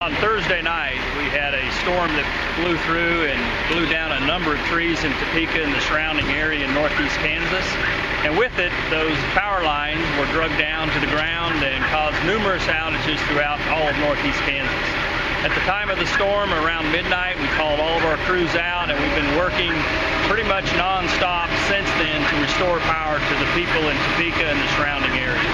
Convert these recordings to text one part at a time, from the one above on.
On Thursday night, we had a storm that blew through and blew down a number of trees in Topeka and the surrounding area in northeast Kansas. And with it, those power lines were dragged down to the ground and caused numerous outages throughout all of northeast Kansas. At the time of the storm, around midnight, we called all of our crews out, and we've been working pretty much non-stop since then to restore power to the people in Topeka and the surrounding areas.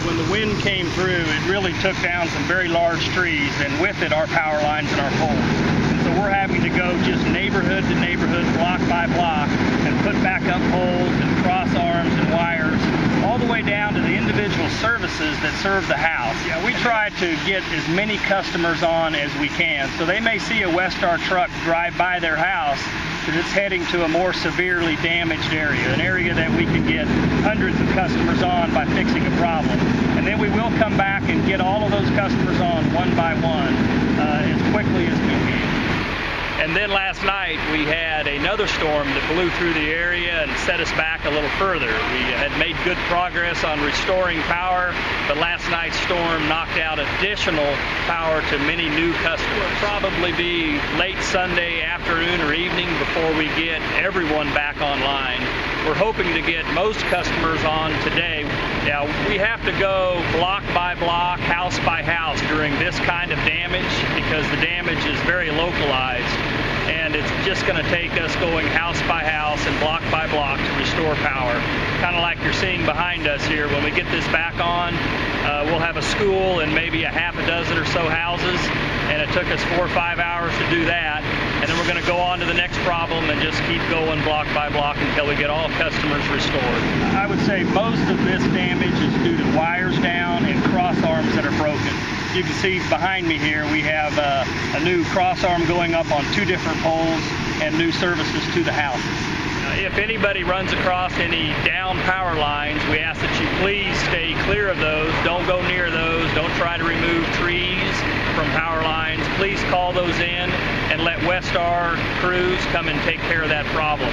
When the wind came through, it really took down some very large trees, and with it, our power lines and our poles. And so we're having to go just neighborhood to neighborhood, block by block, and put back up poles and cross arms and wires, all the way down to the individual services that serve the house. Yeah, we try to get as many customers on as we can. So they may see a Westar truck drive by their house because it's heading to a more severely damaged area, an area that we can get hundreds of customers on by fixing a problem. And then we will come back and get all of those customers on one by one as quickly as we can. And then last night we had another storm that blew through the area and set us back a little further. We had made good progress on restoring power, but last night's storm knocked out additional power to many new customers. It'll probably be late Sunday afternoon or evening before we get everyone back online. We're hoping to get most customers on today. Now, we have to go block by block, house by house during this kind of damage because the damage is very localized. And it's just going to take us going house by house and block by block to restore power. Kind of like you're seeing behind us here. When we get this back on, we'll have a school and maybe a half a dozen or so houses. And it took us 4 or 5 hours to do that. And then we're going to go on to the next problem and just keep going block by block until we get all customers restored. I would say most of this damage is due to wires down and cross arms that are broken. You can see behind me here we have a new cross arm going up on 2 different poles and new services to the houses. If anybody runs across any down power lines, we ask that you please stay clear of those. Don't go near those. Don't try to remove trees from power lines. Please call those in and let Westar crews come and take care of that problem.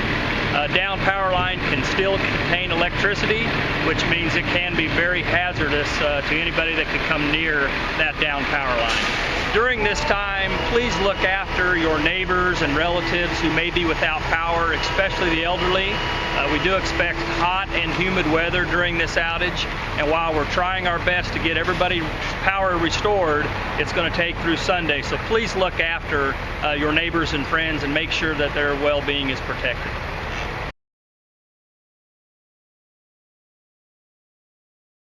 Down power line can still contain electricity, which means it can be very hazardous to anybody that could come near that down power line. During this time, please look after your neighbors and relatives who may be without power, especially the elderly. We do expect hot and humid weather during this outage, and while we're trying our best to get everybody's power restored, it's going to take through Sunday. So please look after your neighbors and friends and make sure that their well-being is protected.